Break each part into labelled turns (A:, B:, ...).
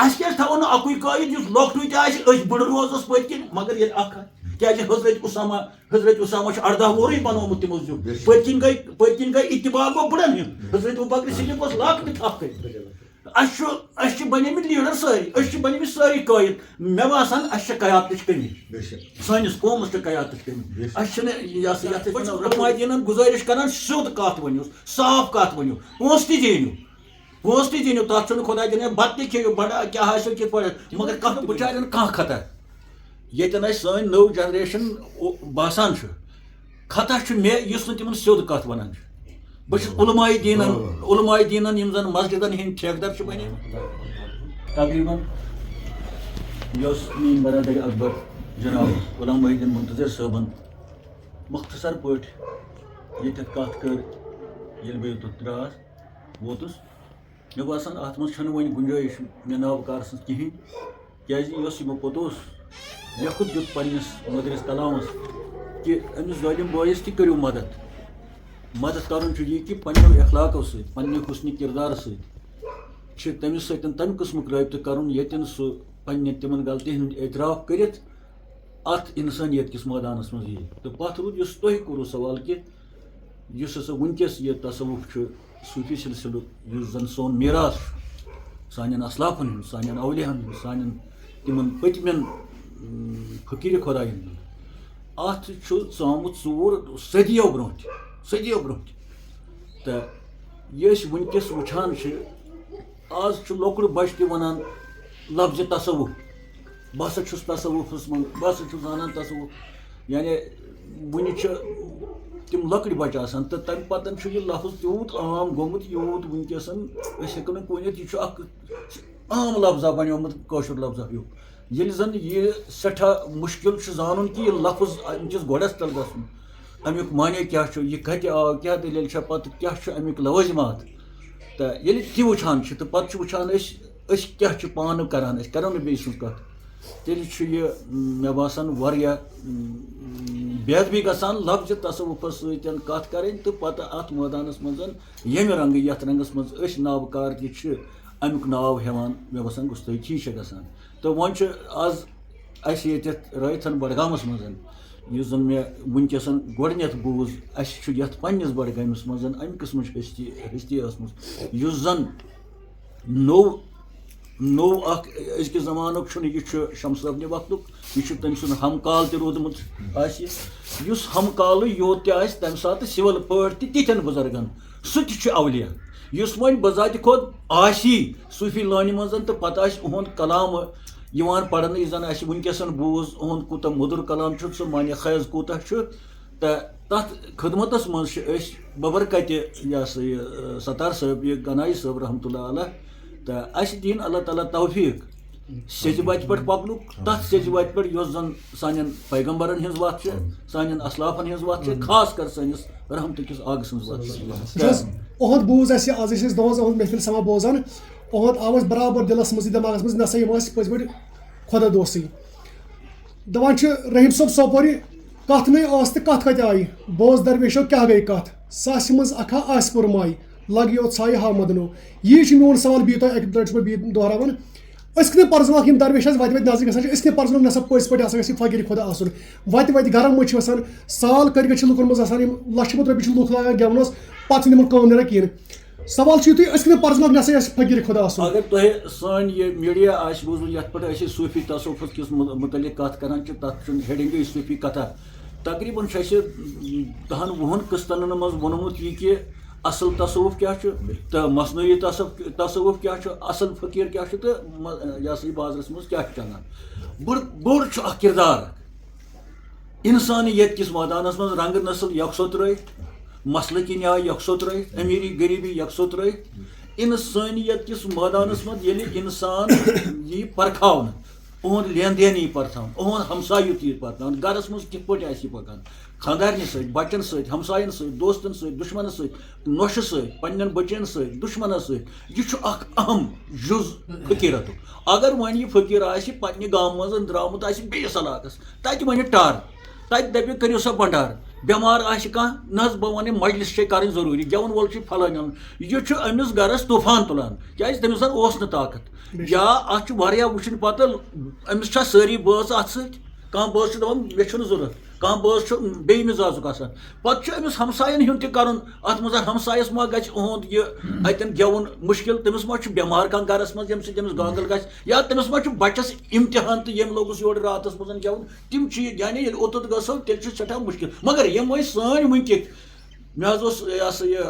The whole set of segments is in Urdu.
A: اس کیا تھو نا اکوئی قائد یس لۄکٹُے تہِ آسہِ أسۍ بٕڑٕ روزس پٔتۍ کِنۍ مگر ییٚلہِ اکھ کیازِ حضرت اسامہ چھُ 18 وُہرٕے بنومُت تِمو زیُن پٔتۍ کِنۍ گٔے اتباع گوٚو بٕڑن ہُنٛد حضرت ابوبکر صدیق اوس لۄکٹہِ تھپھ أسۍ چھِ بنیمٕتۍ لیٖڈر سٲری أسۍ چھِ بنیمٕتۍ سٲری قٲیِد مےٚ باسان اَسہِ چھِ قیادتٕچ کٔمی سٲنِس قومس چھِ قیادتٕچ کٔمی اَسہِ چھِنہٕ یہِ ہسا یتھ علماء دیٖنن گُزٲرِش کران سیوٚد کتھ ؤنِو صاف کتھ ؤنِو پونٛسہٕ تہِ زیٖنِو تتھ چھُنہٕ خۄدا دِنہٕ بتہٕ تہِ کھیٚیِو بڑٕ کیاہ آسِو کِتھ پٲٹھۍ مگر کانٛہہ بِچارٮ۪ن کانٛہہ خطر ییٚتٮ۪ن اَسہِ سٲنۍ نٔو جنریشن باسان چھُ خطر چھُ مےٚ یُس نہٕ تِمن سیوٚد کتھ ونان چھُ بہٕ چھُس علماء دیٖنن یِم زن مسجدن ہٕنٛدۍ ٹھیکہٕ چھِ بنیمٕتۍ تقریٖباً یۄس میٲنۍ برادری اکبر جناب غلام محی الدین منتظر صٲبن مختصر پٲٹھۍ ییٚتٮ۪تھ کتھ کٔر ییٚلہِ بہٕ یوٚتَتھ درٛاس ووتُس مےٚ باسان اتھ منٛز چھنہٕ وۄنۍ گُنجٲیش مےٚ نابکار سٕنٛز کِہینۍ کیازِ یۄس یہِ بہٕ پوٚتُس لیکھُت دیُت پننِس مٔدرِس کلامس کہ أمِس ظٲلِم بٲیِس تہِ کٔرِو مدد کرُن چھُ یہِ کہِ پننٮ۪و اخلاقو سۭتۍ پننہِ حُسنہِ کِردارٕ سۭتۍ چھِ تٔمِس سۭتۍ تمہِ قٕسمُک رٲبطہٕ کرُن ییٚتٮ۪ن سُہ پننہِ تِمن غلطین ہُنٛد اعتراف کٔرِتھ اتھ انسٲنیت کِس مٲدانس منٛز ییہِ تہٕ پتھ روٗد یُس تۄہہِ کوٚروٕ سوال کہِ یُس ہسا وٕنکیٚس یہِ تصوُف چھُ صوٗفی سلسلُک یُس زن سون میراث چھُ سانٮ۪ن اسلافن ہُنٛد سانٮ۪ن اولِیاہن ہُنٛد سانٮ۪ن تِمن پٔتمٮ۪ن فقیٖرِ خۄداین ہُنٛد اتھ چھُ ژامُت ژوٗر صدیو برونٛہہ تہِ تہٕ یہِ أسۍ وٕنکیٚس وٕچھان چھِ آز چھُ لۄکُٹ بچہِ تہِ ونان لفظِ تصوُف بہٕ ہسا چھُس تصوُفس منٛز بہٕ ہسا چھُس زانان تصوُف یعنی وُنہِ چھِ تِم لۄکٕٹۍ بچہِ آسان تہٕ تمہِ پتہٕ چھُ یہِ لفظ تیوٗت عام گوٚمُت یوٗت وٕنکیٚس أسۍ ہٮ۪کو نہٕ ؤنِتھ یہِ چھُ اکھ عام لفظا بنیومُت کٲشُر لفظا ہیوٗ ییٚلہِ زن یہِ سٮ۪ٹھاہ مُشکِل چھُ زانُن کہِ یہِ لفظ أمۍ کِس گۄڈس تل گژھُن امیُک معنے کیاہ چھُ یہِ کتہِ آو کیاہ دٔلیٖل چھےٚ پتہٕ کیاہ چھُ امیُک لوٲزِمات تہٕ ییٚلہِ تہِ وٕچھان چھِ تہٕ پتہٕ چھِ وٕچھان أسۍ کیاہ چھِ پانہٕ کران أسۍ کرو نہٕ بیٚیہِ سٕنٛز کتھ تیٚلہِ چھُ یہِ مےٚ باسان واریاہ بے ادبی گژھان لفظِ تصوُفس سۭتۍ کتھ کرٕنۍ تہٕ پتہٕ اتھ مٲدانس منٛز ییٚمہِ رنگہٕ یتھ رنگس منٛز أسۍ نابکار تہِ چھِ امیُک ناو ہٮ۪وان مےٚ باسان گُستٲخی چھےٚ گژھان تہٕ وۄنۍ چھُ آز اَسہِ ییٚتٮ۪تھ رٲیتھن بڈگامس منٛز یُس زن مےٚ وٕنکیٚس گۄڈٕنیتھ بوٗز اَسہِ چھُ یتھ پننِس بڈگٲمِس منٛز امہِ قٕسمٕچ ہستی ٲسمٕژ یُس زن نوٚو اکھ أزکِس زمانُک چھُنہٕ یہِ چھُ شمس صٲبنہِ وقتُک یہِ چھُ تٔمۍ سُنٛد ہم کال تہِ روٗدمُت آسہِ یُس ہم کالٕے یوت تہِ آسہِ تمہِ ساتہٕ سِول پٲٹھۍ تہِ تِتھٮ۪ن بُزرگن سُہ تہِ چھُ اولیا یُس وۄنۍ بذاتہِ کھۄت آسی صوٗفی لٲنہِ منٛز تہٕ پتہٕ آسہِ اُہُنٛد کلامہٕ یِوان پرنہٕ یُس زن اَسہِ وٕنکیٚس بوٗز اُہُنٛد کوٗتاہ موٚدُر کلام چھُ سُہ معنی خیز کوٗتاہ چھُ تہٕ تتھ خدمتس منٛز چھِ أسۍ ببرکتہِ یہِ ہسا یہِ ستار صٲب یہِ گنایی صٲب رحمتہ اللہ علیہ تہٕ اَسہِ دِیِن اللہ تعالیٰ توفیٖق سیٚزِ وتہِ پٮ۪ٹھ پکنُک تتھ سیٚزِ وتہِ پٮ۪ٹھ یۄس زن سانٮ۪ن پیغمبرن ہٕنٛز وتھ چھِ سانٮ۪ن اسلافن ہٕنٛز وتھ چھِ خاص کر سٲنِس رحمتہٕ کِس آگہٕ سٕنٛز وتھ چھِ
B: اُہُنٛد بوٗز اَسہِ آز ٲسۍ أسۍ دۄہس اُہُنٛد محفِل سما بوزان اُہُنٛد آو اَسہِ برابر دِلس منٛز دٮ۪ماغس منٛز نسا یِم ٲسۍ پٔزۍ پٲٹھۍ خۄدا دوسٕے دپان چھِ رحیٖم صٲب سوپورِ کتھ نَے ٲس تہٕ کتھ کتہِ آیہِ بوز درویشو کیاہ گٔے کتھ ساسہِ منٛز اکھا آسہِ پُرماے لگیو ژھایہِ ہا مدنو یی چھُ میون سوال بیٚیہِ تۄہہِ اکہِ لٹہِ چھُس بہٕ بیٚیہِ دۄہراوان أسۍ کِتھ کٔنۍ پرزناوکھ یِم درویش اَسہِ وتہِ نظرِ گژھان چھِ أسۍ کِتھ پرزناوکھ نسا پٔزۍ پٲٹھۍ ہسا گژھِ یہِ فقیٖر خۄدا آسُن وتہِ گرم منٛز چھِ آسان سال کٔرۍ چھِ لُکن منٛز آسان یِم لچھِ بوٚد رۄپیہِ چھِ لُکھ لاگان گٮ۪ونس پتہٕ چھِنہٕ یِمن کٲم نیران کِہینۍ سوال چھُ یِتُے أسۍ کِتھ کٔنۍ پرزناوکھ نسا اَسہِ فقیٖر خۄدا آسُن
A: اگر تۄہہِ سٲنۍ یہِ میٖڈیا آسہِ بوٗزمُت یتھ پٮ۪ٹھ أسۍ صوٗفی تصوُفس کِس مُتعلق کتھ کران چھِ تتھ چھُ ہیڈنگٕے صوٗفی کتھا تقریٖباً چھُ اَسہِ 10-20 قٕسطن منٛز ووٚنمُت یہِ کہِ اصل تصوُف کیاہ چھُ تہٕ مصنوعی تصوُف کیاہ چھُ اصل فقیٖر کیاہ چھُ تہٕ یہِ ہسا یہِ بازرس منٛز کیاہ چھُ چلان بوٚڑ چھُ اکھ کِردار اِنسانِیت کِس مٲدانس منٛز رنگہٕ نسل یکسو ترٲیِتھ مسلہٕ نیاے یکسو ترٲیِتھ امیٖری غریٖبی یکسو ترٲیِتھ اِنسٲنیت کِس مٲدانس منٛز ییٚلہِ اِنسان یی پرکھاونہٕ اُہُنٛد لین دین یی پرژھاونہٕ اُہُنٛد ہمسایُت یی پرژھاونہٕ گرس منٛز کِتھ پٲٹھۍ آسہِ یہِ پکان خانٛدارنہِ سۭتۍ بچن سۭتۍ ہمساین سۭتۍ دوستن سۭتۍ دُشمنس سۭتۍ نۄشہِ سۭتۍ پننٮ۪ن بچن سۭتۍ دُشمنس سۭتۍ یہِ چھُ اکھ اہم جُز فقیٖرتُک اگر وۄنۍ یہِ فقیٖر آسہِ پننہِ گامہٕ منٛز درٛامُت آسہِ بیٚیِس علاقس تتہِ ونہِ ٹر تتہِ دپہِ کٔرِو سا بنڈار بیمار آسہِ کانٛہہ نہ حظ بہٕ وَنہٕ مجلس چھے کَرٕنۍ ضروٗری گٮ۪وُن وول چھُ فلٲنۍ اَنُن یہِ چھُ أمِس گَرَس طوٗفان تُلان کیٛازِ تٔمِس زَن اوس نہٕ طاقت یا اَتھ چھُ واریاہ وٕچھُن پَتہٕ أمِس چھا سٲری بٲژ اَتھ سۭتۍ کانٛہہ بٲژ چھُ دَپان مےٚ چھُنہٕ ضوٚرَتھ کانٛہہ بٲژ چھُ بیٚیہِ مِزازُک آسان پَتہٕ چھُ أمِس ہمسایَن ہُنٛد تہِ کَرُن اَتھ منٛز ہمسایَس ما گژھِ یِہُنٛد یہِ اَتٮ۪ن گٮ۪وُن مُشکل تٔمِس ما چھُ بٮ۪مار کانٛہہ گَرَس منٛز ییٚمہِ سۭتۍ تٔمِس گانگل گژھِ یا تٔمِس ما چھُ بَچَس اِمتِحان تہٕ ییٚمۍ لوگُس یورٕ راتَس منٛز گٮ۪وُن تِم چیٖز یعنی ییٚلہِ اوٚتَتھ گژھو تیٚلہِ چھُ سٮ۪ٹھاہ مُشکل مگر یِم ٲسۍ سٲنۍ وٕنکیٚکۍ مےٚ حظ اوس یہِ ہسا یہِ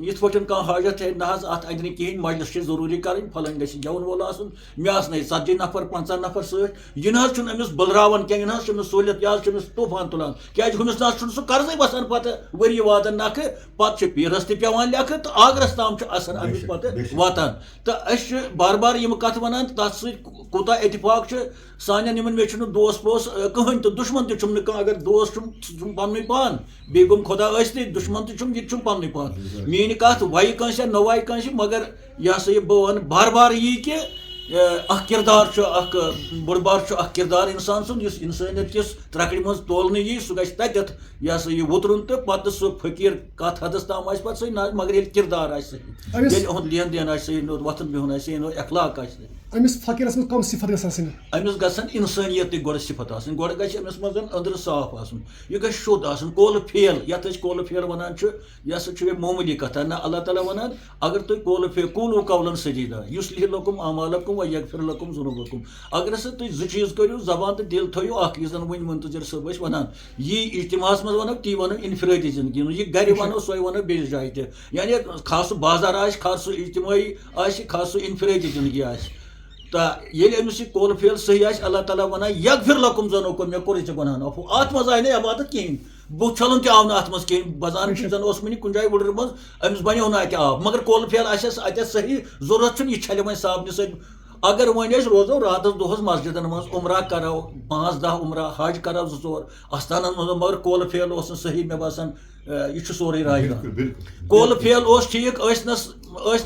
A: یِتھ پٲٹھۍ کانٛہہ حاجت ہے نہ حظ اَتھ اَندِ نہٕ کِہیٖنۍ مجلس چھِ ضروٗری کَرٕنۍ پھلٲنۍ گژھِ گٮ۪وُن وول آسُن مےٚ آسنَے 40 نفر 50 نفر سۭتۍ یہِ نہ حظ چھُنہٕ أمِس بٔلراوان کینٛہہ یہِ نہ حظ چھُ أمِس سہوٗلیت یہِ حظ چھُ أمِس طوٗفان تُلان کیٛازِ ہُمِس نہ حظ چھُنہٕ سُہ قرضٕے وَسان پَتہٕ ؤری واتان نَکھٕ پَتہٕ چھِ پیٖرَس تہِ پٮ۪وان لیکھٕ تہٕ آگرَس تام چھُ اَثر اَمِچ پَتہٕ واتان تہٕ أسۍ چھِ بار بار یِم کَتھٕ وَنان تَتھ سۭتۍ کوٗتاہ اتفاق چھُ سانٮ۪ن یِمن مےٚ چھُنہٕ دوس ووس کٕہٕنۍ تہٕ دُشمن تہِ چھُم نہٕ کانٛہہ اگر دوس چھُم سُہ چھُم پَننُے پان بیٚیہِ گوٚم خۄدا ٲسۍ دُشمن تہِ چھُم یہِ تہِ چھُم پَننُے پان میٛٲنۍ کَتھ وایہِ کٲنٛسہِ یا نہ وایہِ کٲنٛسہِ مگر یہِ ہسا یہِ بہٕ وَنہٕ بار بار یی کہِ اکھ کِردار چھُ اکھ بوٚڑ بار چھُ اکھ کِردار اِنسان سُنٛد یُس اِنسٲنیت کِس ترٛکرِ منٛز تولنہٕ یی سُہ گژھِ تَتٮ۪تھ یہِ ہسا یہِ وُترُن تہٕ پَتہٕ سُہ فقیٖر کَتھ حدس تام آسہِ پَتہٕ صحیح نہ مگر ییٚلہِ کِردار آسہِ صحیح ییٚلہِ یِہُنٛد لین دین آسہِ صحیح نوٚد وۄتھُن بِہُن آسہِ صحیح نوٚد اخلاق آسہِ
B: أمِس فقیٖرَس منٛز کَم صِفت گژھِ آسٕنۍ
A: أمِس گژھن اِنسٲنیت تہِ گۄڈٕ صِفت آسٕنۍ گۄڈٕ گژھِ أمِس منٛز أنٛدرٕ صاف آسُن یہِ گژھِ شوٚد آسُن کولہٕ پھیل یَتھ أسۍ کولہٕ پھیل وَنان چھِ یہِ ہسا چھُ مےٚ معموٗلی کَتھا نہ اللہ تعالیٰ وَنان اگر تُہۍ کولہٕ پھیل کوٗلوٗ قولن سدیٖدا یُسلِح لکُم اعمالکُم و یغفر لکُم ذُنوٗبکُم اگر ہسا تُہۍ زٕ چیٖز کٔرِو زبان تہٕ دِل تھٲیِو اکھ یُس زَن وٕنۍ مُنتظر صٲب ٲسۍ وَنان یی اجتماعس منٛز وَنو تی وَنو اِنفرٲدی زندگی منٛز یہِ گرِ وَنو سۄے وَنو بیٚیِس جایہِ تہِ یعنی خاص سُہ بازار آسہِ خاص سُہ اجتمٲعی آسہِ خاص سُہ اِنفرٲدی زندگی آسہِ تہٕ ییٚلہِ أمِس یہِ کولہٕ پھیل صحیح آسہِ اللہ تعالیٰ وَنان یغفر لکُم ذُنوٗبکُم مےٚ کوٚرُے ژےٚ گۄناہن عفو اَتھ منٛز آیہِ نہٕ عبادت کِہینۍ بُتھ چھلُن تہِ آو نہٕ اَتھ منٛز کِہینۍ بَزان چھُ زَن اوس مےٚ کُنہِ جایہِ وُڈرِ منٛز أمِس بَنیو نہٕ اَتہِ آب مگر کولہٕ پھیل آسٮ۪س اَتٮ۪تھ صحیح ضوٚرتھ چھُنہٕ یہِ چھَلہِ وۄنۍ صابنہِ سۭتۍ اگر وۄنۍ أسۍ روزو راتَس دۄہَس مسجِدن منٛز عُمرہ کَرو 5-10 عُمرہ حج کَرو 2-4 اَستانَن منٛز مگر کولہٕ پھیل اوس نہٕ صحیح مےٚ باسان یہِ چھُ سورُے راے کولہٕ پھیل اوس ٹھیٖک ٲسۍ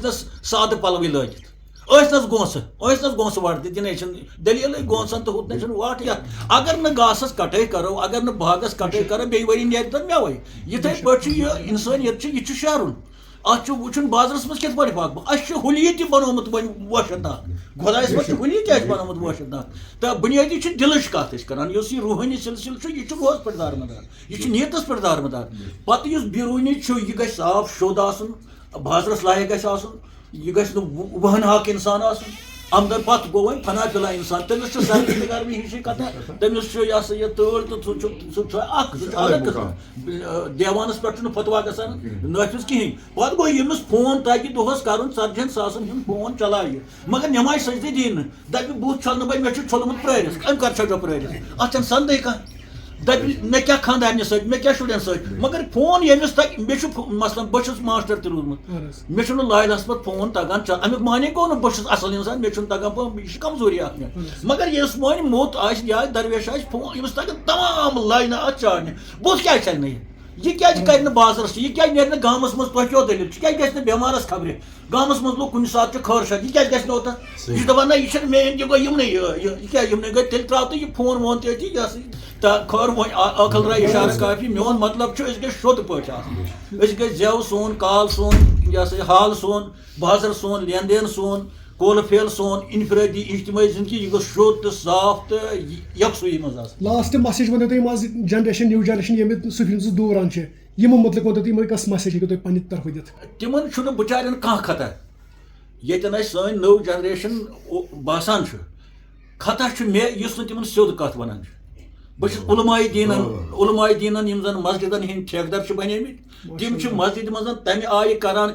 A: نَس سادٕ پَلوٕے لٲگِتھ ٲسۍ نَس گونٛسہٕ وَردی دِنَے چھِنہٕ دٔلیٖلٕے گونٛسَن تہٕ ہُتھ نَے چھُنہٕ واٹھ یَتھ اگر نہٕ گاسَس کَٹٲے کَرو اگر نہٕ باغَس کَٹٲے کَرو بیٚیہِ ؤری نیرِ تَتھ مٮ۪وَے یِتھَے پٲٹھۍ چھُ یہِ اِنسٲنیت چھُ یہِ چھُ شیرُن اَتھ چھُ وٕچھُن بازرَس منٛز کِتھ پٲٹھۍ پَکہٕ بہٕ اَسہِ چھُ ہُلی تہِ بَنومُت وۄنۍ وٲشَر ناکھ خۄدایَس منٛز چھُ ہُلی تہِ اَسہِ بَنومُت وٲشَر ناکھ تہٕ بُنیٲدی چھِ دِلٕچ کَتھ أسۍ کَران یُس یہِ روٗحٲنی سِلسِلہٕ چھُ یہِ چھُ روز پٮ۪ٹھ دارمدار یہِ چھُ نیتَس پٮ۪ٹھ دارمدار پَتہٕ یُس بیروٗنی چھُ یہِ گژھِ صاف شوٚد آسُن بازرَس لایق گژھِ آسُن یہِ گژھِ نہٕ وُہَن ہاکھ اِنسان آسُن آمدن پَتہٕ گوٚو وۄنۍ فنا فِلا اِنسان تٔمِس چھُ سردی تہِ گرمی ہِشی کَتھا تٔمِس چھُ یہِ ہسا یہِ تۭر تہٕ سُہ چھُ اکھ سُہ چھُ الگ قٕسٕم دیوانَس پٮ۪ٹھ چھُنہٕ فتوا گژھان نٲفِظ کِہینۍ پَتہٕ گوٚو ییٚمِس فون تاکہِ دۄہَس کَرُن 40 ساسَن ہُنٛد فون چلاوِ مگر نٮ۪مازِ سجدٕ دِی نہٕ دَپہِ بُتھ چھَلنہٕ بہٕ مےٚ چھُ چھوٚلمُت پرٛٲرِتھ أمۍ کَر چھٔلۍزیو پرٛٲرِتھ اَتھ چھَنہٕ سَندٕے کانٛہہ دَپہِ مےٚ کیٛاہ خاندارنہِ سۭتۍ مےٚ کیٛاہ شُرٮ۪ن سۭتۍ مگر فون ییٚمِس تَگہِ مےٚ چھُ مثلاً بہٕ چھُس ماسٹر تہِ روٗدمُت مےٚ چھُنہٕ لالَس پَتہٕ فون تَگان اَمیُک معنے گوٚو نہٕ بہٕ چھُس اَصٕل اِنسان مےٚ چھُنہٕ تَگان یہِ چھِ کمزوٗری اَکھ مےٚ مگر یُس وۄنۍ موٚت آسہِ یا درویش آسہِ فون ییٚمِس تَگن تمام لاینہٕ اَتھ چاڑنہِ بُتھ کیٛازِ چھَلہِ نہٕ یہِ کیٛازِ کَرِ نہٕ بازرَس یہِ کیٛازِ نیرِ نہٕ گامَس منٛز تۄہہِ کیٛاہ دٔلیٖل چھِ کیٛازِ گژھِ نہٕ بٮ۪مارَس خبرِ گامَس منٛز لوٚگ کُنہِ ساتہٕ چھُ خٲرشَت یہِ کیٛازِ گژھِ نہٕ اوٚتَتھ یہِ چھُ دَپان نہ یہِ چھِنہٕ مین یہِ گوٚو یِمنٕے یہِ کیٛاہ یِمنٕے گٔے تیٚلہِ ترٛاو تہٕ یہِ فون وون تہِ أتی یہِ ہسا تہٕ خٲر وۄنۍ عقل راے اِشارٕ کافی میون مطلب چھُ أسۍ گٔژھۍ شوٚد پٲٹھۍ آسٕنۍ أسۍ گٔژھۍ زٮ۪و سون کال سون یہِ ہسا یہِ حال سون بازر سون لین دین سون کولہٕ پھیل سون اِنفرٲدی اجتمٲعی زندگی یہِ گوٚژھ شوٚد تہٕ صاف تہٕ یکسوٗیی منٛز آسٕنۍ
B: لاسٹ مسیج ؤنِو تُہۍ منٛز جنریشن نِو جنریشن ییٚمہِ صوفی منٛز دوٗران چھِ یِمو مُتعلِق ؤنتو تُہۍ یِمن کۄس مسیج ہیٚکِو تُہۍ پننہِ طرفہٕ دِتھ
A: تِمن چھُنہٕ بِچارٮ۪ن کانٛہہ خطا ییٚتٮ۪ن اَسہِ سٲنۍ نٔو جنریشن باسان چھُ خطا چھُ مےٚ یُس نہٕ تِمن سیوٚد کَتھ وَنان چھُ بہٕ چھُس علماءِ دیٖنن یِم زَن مسجِدن ہٕنٛدۍ ٹھیکہٕ چھِ بَنیمٕتۍ تِم چھِ مسجِدِ منٛز تَمہِ آیہِ کران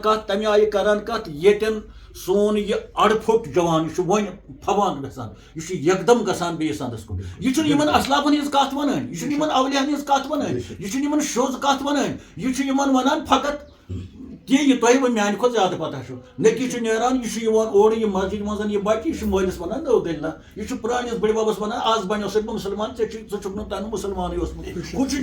A: کَتھ ییٚتٮ۪ن سون یہِ اَڑٕ پھوٚٹ جوان یہِ چھُ وۄنۍ پھوان گژھان یہِ چھُ یکدم گژھان بیٚیِس اَندَس کُن یہِ چھُنہٕ یِمن اَسلافن ہٕنٛز کَتھ وَنان یہِ چھُنہٕ یِمن اولِیاہن ہٕنٛز کَتھ وَنان یہِ چھُنہٕ یِمن شوٚژ کَتھ وَنان یہِ چھُ یِمن وَنان فقط تی یہِ تۄہہِ وۄنۍ میانہِ کھۄتہٕ زیادٕ پتہ چھُ نٔتیٖجہٕ چھُ نیران یہِ چھُ یِوان اورٕ یہِ مسجِد منٛز یہِ بچہِ یہِ چھُ مٲلِس وَنان نٔو دٔلیٖلہ یہِ چھُ پرٛٲنِس بٕڈِببس وَنان آز بنیوسَے بہٕ مُسلمان ژٕ چھُکھ نہٕ تَنہٕ مُسلمانٕے اوسمُت ہُہ چھُ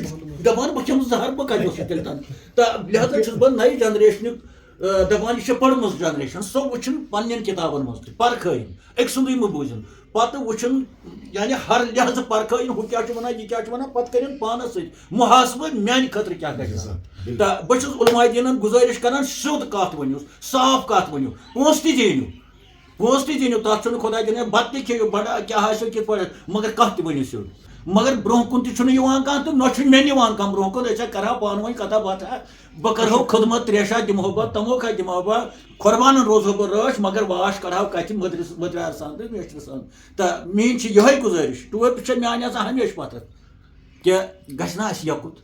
A: دَپان بہٕ کھٮ۪مہٕ زہر بہٕ کَتہِ اوسُس تیٚلہِ تَنہٕ تہٕ لہٰذا چھُس بہٕ نَیہِ جنریشنُک دپان یہ پڑھمٕژ جنریشن سۄ وٕچھن پننٮ۪ن کِتابن منٛز تہِ پرکھٲیِن أکۍ سُنٛدُے مہٕ بوٗزِن پتہٕ وٕچھن یعنی ہر لحاظٕ پرکھٲیِن ہُہ کیٛاہ چھُ وَنان یہِ کیٛاہ چھُ وَنان پتہٕ کٔرِن پانس سۭتۍ محاسبہٕ میانہِ خٲطرٕ کیٛاہ گژھِ تہٕ بہٕ چھُس علماء دیٖنن گُزٲرِش کران سیوٚد کتھ ؤنِو صاف کتھ ؤنِو پونٛسہٕ تہِ زیٖنِو تتھ چھُنہٕ خۄدا دِنہٕ بتہٕ تہِ کھیٚیِو بڑا کیٛاہ آسیو کِتھ پٲٹھۍ مگر کتھ تہِ ؤنِو سیوٚد مگر برونٛہہ کُن تہِ چھُنہٕ یِوان کانٛہہ تہٕ نہ چھُ مےٚ نِوان کانٛہہ برونٛہہ کُن أسۍ کرہاو پانہٕ ؤنۍ کتھا باتھا بہٕ کرہو خدمت تریشا دِمہو بہٕ تمو کھا دِمہو بہٕ قۄربانن روزہو بہٕ رٲچھ مگر واش کڑہاو کتھِ مٔدریر سان تہٕ میچھرِ سان تہٕ میٲنۍ چھِ یِہے گُزٲرِش ٹوپہِ چھےٚ میانہِ آسان ہمیشہِ پتھر کہِ گژھِ نہ اَسہِ یوکُت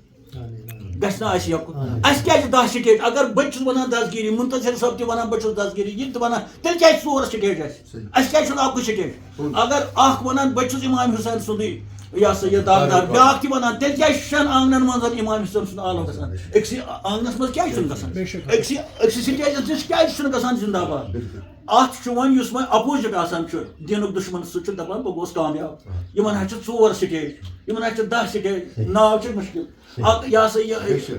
A: گژھِ نہ اَسہِ یوکُت اَسہِ کیٛازِ 10 سٹیج اگر بہٕ تہِ چھُس ونان دسگیٖری منتظر صٲب تہِ ونان بہٕ چھُس دسگیٖری یہِ تہِ ونان تیٚلہِ کیٛازِ 4 سٹیج اَسہِ کیٛازِ چھُنہٕ اکُے سٹیج اگر اکھ ونان بہٕ چھُس امام حُسین سُنٛدُے یہ سا یہ داغدار بیاکھ تہِ ونان تیٚلہِ کیٛازِ 6 آنگنن منٛز امام حُسین سُنٛد عالم گژھان أکسٕے آنگنس منٛز کیٛازِ چھُنہٕ گژھان أکسٕے سٹیجس نِش کیٛازِ چھُنہٕ گژھان زندہ باد اتھ چھُ وۄنۍ یُس وۄنۍ اپوزِٹ آسان چھُ دیٖنُک دُشمن سُہ چھُ دپان بہٕ گوٚوُس کامیاب یِمن حظ چھِ 4 سٹیج یِمن حظ چھِ 10 سٹیج ناو چھُ مُشکِل یہ سا یہِ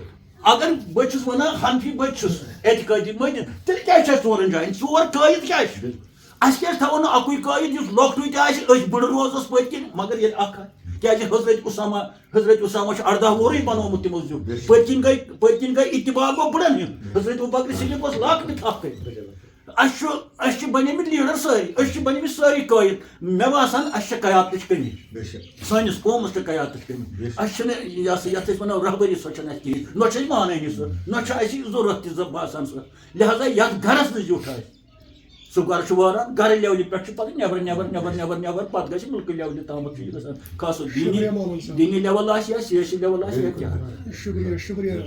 A: اگر بہٕ چھُس ونان حنفی بہٕ چھُس اعتقٲدی مٔدِن تیٚلہِ کیٛازِ چھِ اَسہِ 4 جاین 4 قٲیِد کیٛازِ چھُ اَسہِ کیٛازِ تھاوو نہٕ اکُے قٲیِد یُس لۄکٹُے تہِ آسہِ أسۍ بٕڑٕ روزوس پٔتۍ کِنۍ مگر ییٚلہِ اکھ کیٛازِ حضرت اُسامہ چھُ 18 وُہرٕے بنومُت تِمو زیُن پٔتۍ کِنۍ گٔے اتباع گوٚو بٕڑن ہُنٛد حضرت ابوبکر صدیق اوس لۄکٹہِ تھپھ أسۍ چھِ بنیمٕتۍ لیٖڈر سٲری أسۍ چھِ بنیمٕتۍ سٲری قٲیِد مےٚ باسان اَسہِ چھِ قیادتٕچ کٔمی سٲنِس قومس چھِ قیادتٕچ کٔمی اَسہِ چھِنہٕ یہِ سا یتھ أسۍ ونو رہبٔری سۄ چھنہٕ اَسہِ کِہیٖنۍ نہ چھِ أسۍ مانٲنی سۄ نہ چھِ اَسہِ ضوٚرتھ تہِ باسان سۄ لہذا یتھ گرس نہٕ زیُٹھ آسہِ سُہ گرٕ چھُ واران گرٕ لیولہِ پٮ۪ٹھ چھُ پتہٕ نٮ۪بر پتہٕ گژھِ مُلکہٕ لیولہِ تامتھ چھُ یہِ گژھان خاص دیٖنی لیول آسہِ یا سیٲسی لیول آسہِ یا کیٛاہ
B: شُکریہ